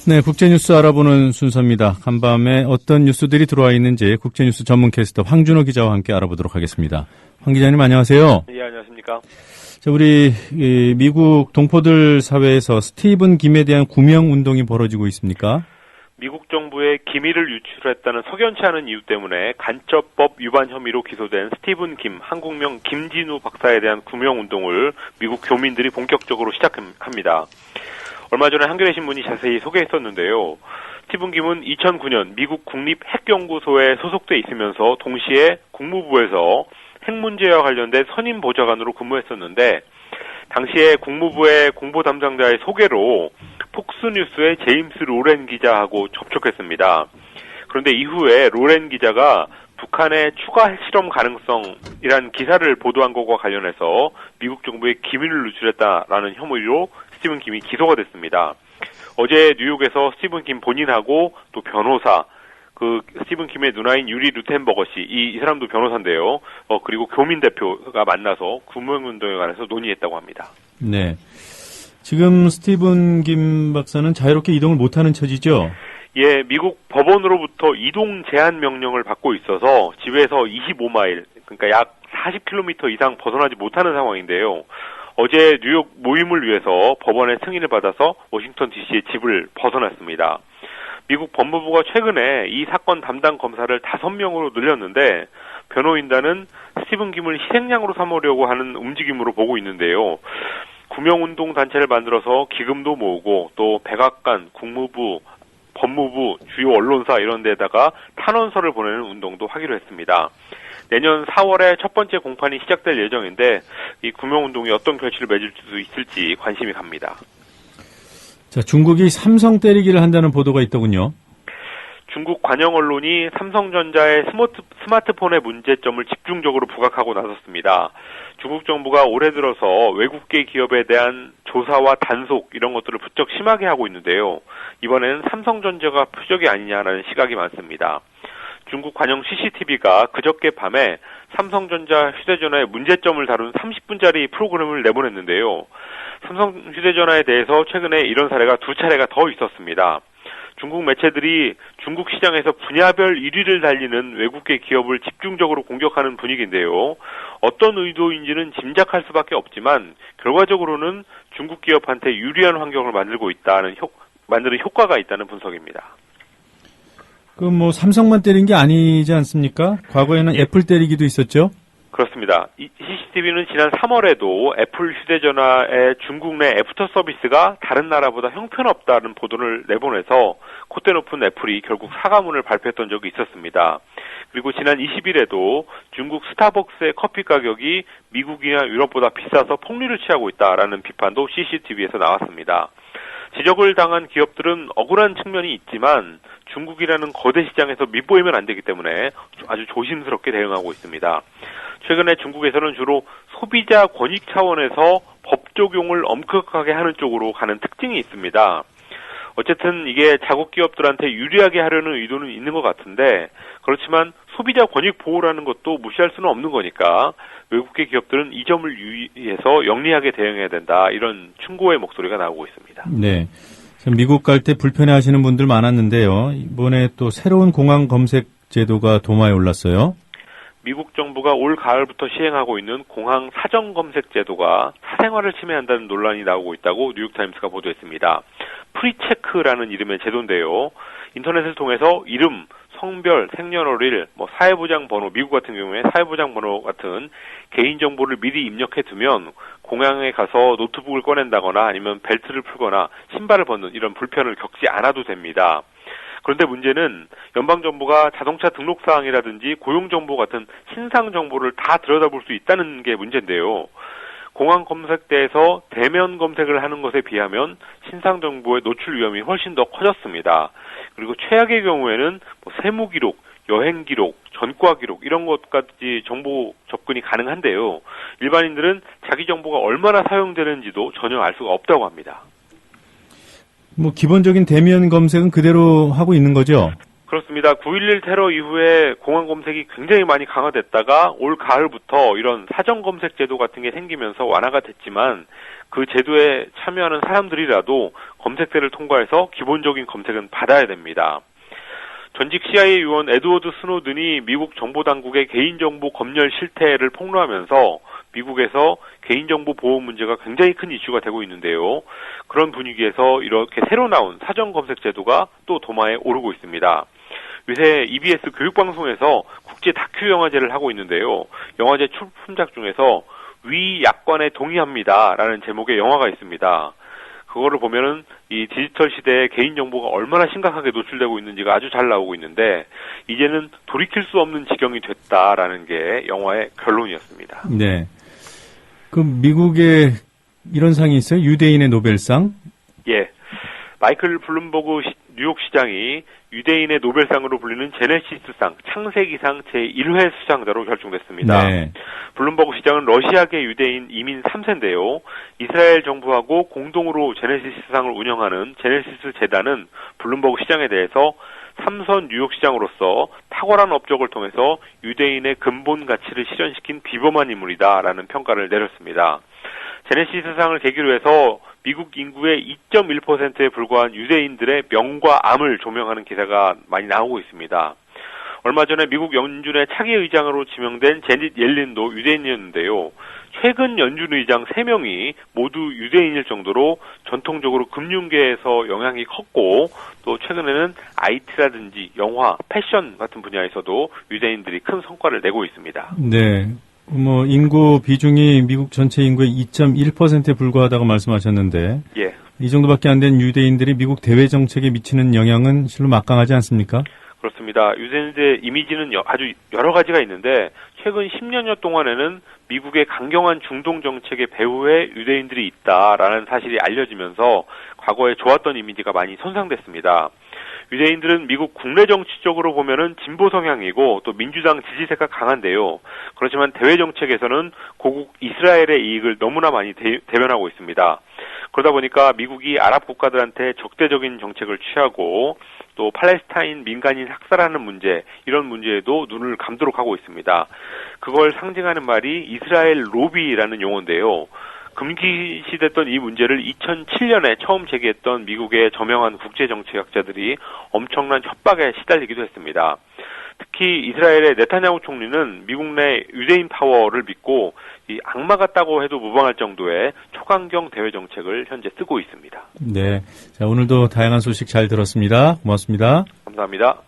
네, 국제뉴스 알아보는 순서입니다. 간밤에 어떤 뉴스들이 들어와 있는지 국제뉴스 전문 캐스터 황준호 기자와 함께 알아보도록 하겠습니다. 황 기자님 안녕하세요. 예, 안녕하십니까. 자, 우리 미국 동포들 사회에서 스티븐 김에 대한 구명 운동이 벌어지고 있습니까? 미국 정부의 기밀을 유출했다는 석연치 않은 이유 때문에 간첩법 위반 혐의로 기소된 스티븐 김, 한국명 김진우 박사에 대한 구명 운동을 미국 교민들이 본격적으로 시작합니다. 얼마 전에 한겨레 신문이 자세히 소개했었는데요. 스티븐 김은 2009년 미국 국립핵연구소에 소속돼 있으면서 동시에 국무부에서 핵 문제와 관련된 선임 보좌관으로 근무했었는데 당시에 국무부의 공보 담당자의 소개로 폭스뉴스의 제임스 로렌 기자하고 접촉했습니다. 그런데 이후에 로렌 기자가 북한의 추가 핵실험 가능성이란 기사를 보도한 것과 관련해서 미국 정부의 기밀을 누출했다라는 혐의로 스티븐 김이 기소가 됐습니다. 어제 뉴욕에서 스티븐 김 본인하고 또 변호사, 스티븐 김의 누나인 유리 루텐버거 씨, 이 사람도 변호사인데요. 그리고 교민 대표가 만나서 구명운동에 관해서 논의했다고 합니다. 네. 지금 스티븐 김 박사는 자유롭게 이동을 못하는 처지죠? 예, 미국 법원으로부터 이동 제한 명령을 받고 있어서 집에서 25마일, 그러니까 약 40km 이상 벗어나지 못하는 상황인데요. 어제 뉴욕 모임을 위해서 법원의 승인을 받아서 워싱턴 DC의 집을 벗어났습니다. 미국 법무부가 최근에 이 사건 담당 검사를 5명으로 늘렸는데 변호인단은 스티븐 김을 희생양으로 삼으려고 하는 움직임으로 보고 있는데요. 구명운동 단체를 만들어서 기금도 모으고 또 백악관, 국무부, 법무부, 주요 언론사 이런 데다가 탄원서를 보내는 운동도 하기로 했습니다. 내년 4월에 첫 번째 공판이 시작될 예정인데 이 구명운동이 어떤 결실을 맺을 수 있을지 관심이 갑니다. 자, 중국이 삼성 때리기를 한다는 보도가 있더군요. 중국 관영 언론이 삼성전자의 스마트폰의 문제점을 집중적으로 부각하고 나섰습니다. 중국 정부가 올해 들어서 외국계 기업에 대한 조사와 단속 이런 것들을 부쩍 심하게 하고 있는데요. 이번에는 삼성전자가 표적이 아니냐라는 시각이 많습니다. 중국 관영 CCTV가 그저께 밤에 삼성전자 휴대전화의 문제점을 다룬 30분짜리 프로그램을 내보냈는데요. 삼성 휴대전화에 대해서 최근에 이런 사례가 2차례가 더 있었습니다. 중국 매체들이 중국 시장에서 분야별 1위를 달리는 외국계 기업을 집중적으로 공격하는 분위기인데요. 어떤 의도인지는 짐작할 수밖에 없지만 결과적으로는 중국 기업한테 유리한 환경을 만드는 효과가 있다는 분석입니다. 삼성만 때린 게 아니지 않습니까? 과거에는 애플 때리기도 있었죠? 그렇습니다. 이 CCTV는 지난 3월에도 애플 휴대전화의 중국 내 애프터 서비스가 다른 나라보다 형편없다는 보도를 내보내서 콧대 높은 애플이 결국 사과문을 발표했던 적이 있었습니다. 그리고 지난 20일에도 중국 스타벅스의 커피 가격이 미국이나 유럽보다 비싸서 폭리를 취하고 있다라는 비판도 CCTV에서 나왔습니다. 지적을 당한 기업들은 억울한 측면이 있지만 중국이라는 거대 시장에서 밉보이면 안 되기 때문에 아주 조심스럽게 대응하고 있습니다. 최근에 중국에서는 주로 소비자 권익 차원에서 법 적용을 엄격하게 하는 쪽으로 가는 특징이 있습니다. 어쨌든 이게 자국 기업들한테 유리하게 하려는 의도는 있는 것 같은데 그렇지만 소비자 권익 보호라는 것도 무시할 수는 없는 거니까 외국계 기업들은 이 점을 유의해서 영리하게 대응해야 된다 이런 충고의 목소리가 나오고 있습니다. 네, 미국 갈 때 불편해하시는 분들 많았는데요. 이번에 또 새로운 공항 검색 제도가 도마에 올랐어요. 미국 정부가 올 가을부터 시행하고 있는 공항 사전 검색 제도가 사생활을 침해한다는 논란이 나오고 있다고 뉴욕타임스가 보도했습니다. 프리체크라는 이름의 제도인데요. 인터넷을 통해서 이름, 성별, 생년월일, 사회보장 번호, 미국 같은 경우에 사회보장 번호 같은 개인정보를 미리 입력해 두면 공항에 가서 노트북을 꺼낸다거나 아니면 벨트를 풀거나 신발을 벗는 이런 불편을 겪지 않아도 됩니다. 그런데 문제는 연방정부가 자동차 등록사항이라든지 고용정보 같은 신상정보를 다 들여다볼 수 있다는 게 문제인데요. 공항 검색대에서 대면 검색을 하는 것에 비하면 신상정보의 노출 위험이 훨씬 더 커졌습니다. 그리고 최악의 경우에는 세무기록, 여행기록, 전과기록 이런 것까지 정보 접근이 가능한데요. 일반인들은 자기 정보가 얼마나 사용되는지도 전혀 알 수가 없다고 합니다. 기본적인 대면 검색은 그대로 하고 있는 거죠? 그렇습니다. 9.11 테러 이후에 공항 검색이 굉장히 많이 강화됐다가 올 가을부터 이런 사전 검색 제도 같은 게 생기면서 완화가 됐지만 그 제도에 참여하는 사람들이라도 검색대를 통과해서 기본적인 검색은 받아야 됩니다. 전직 CIA 요원 에드워드 스노든이 미국 정보당국의 개인정보 검열 실태를 폭로하면서 미국에서 개인정보 보호 문제가 굉장히 큰 이슈가 되고 있는데요. 그런 분위기에서 이렇게 새로 나온 사전검색 제도가 또 도마에 오르고 있습니다. 요새 EBS 교육방송에서 국제 다큐 영화제를 하고 있는데요. 영화제 출품작 중에서 위 약관에 동의합니다라는 제목의 영화가 있습니다. 그거를 보면은 이 디지털 시대에 개인정보가 얼마나 심각하게 노출되고 있는지가 아주 잘 나오고 있는데 이제는 돌이킬 수 없는 지경이 됐다라는 게 영화의 결론이었습니다. 네. 그 미국에 이런 상이 있어요? 유대인의 노벨상? 예. 마이클 블룸버그 뉴욕 시장이 유대인의 노벨상으로 불리는 제네시스상 창세기상 제1회 수상자로 결정됐습니다. 네. 블룸버그 시장은 러시아계 유대인 이민 3세인데요. 이스라엘 정부하고 공동으로 제네시스상을 운영하는 제네시스 재단은 블룸버그 시장에 대해서 삼선 뉴욕 시장으로서 탁월한 업적을 통해서 유대인의 근본 가치를 실현시킨 비범한 인물이다라는 평가를 내렸습니다. 제네시스상을 계기로 해서 미국 인구의 2.1%에 불과한 유대인들의 명과 암을 조명하는 기사가 많이 나오고 있습니다. 얼마 전에 미국 연준의 차기 의장으로 지명된 제닛 옐린도 유대인이었는데요. 최근 연준 의장 3명이 모두 유대인일 정도로 전통적으로 금융계에서 영향이 컸고 또 최근에는 IT라든지 영화, 패션 같은 분야에서도 유대인들이 큰 성과를 내고 있습니다. 네. 인구 비중이 미국 전체 인구의 2.1%에 불과하다고 말씀하셨는데, 예. 이 정도밖에 안 된 유대인들이 미국 대외 정책에 미치는 영향은 실로 막강하지 않습니까? 그렇습니다. 유대인들의 이미지는 아주 여러 가지가 있는데, 최근 10년여 동안에는 미국의 강경한 중동 정책의 배후에 유대인들이 있다라는 사실이 알려지면서 과거에 좋았던 이미지가 많이 손상됐습니다. 유대인들은 미국 국내 정치적으로 보면은 진보 성향이고 또 민주당 지지세가 강한데요. 그렇지만 대외 정책에서는 고국 이스라엘의 이익을 너무나 많이 대변하고 있습니다. 그러다 보니까 미국이 아랍 국가들한테 적대적인 정책을 취하고 또 팔레스타인 민간인 학살하는 문제, 이런 문제에도 눈을 감도록 하고 있습니다. 그걸 상징하는 말이 이스라엘 로비라는 용어인데요. 금기시됐던 이 문제를 2007년에 처음 제기했던 미국의 저명한 국제정치학자들이 엄청난 협박에 시달리기도 했습니다. 특히 이스라엘의 네타냐후 총리는 미국 내 유대인 파워를 믿고 이 악마 같다고 해도 무방할 정도의 초강경 대외 정책을 현재 쓰고 있습니다. 네, 자, 오늘도 다양한 소식 잘 들었습니다. 고맙습니다. 감사합니다.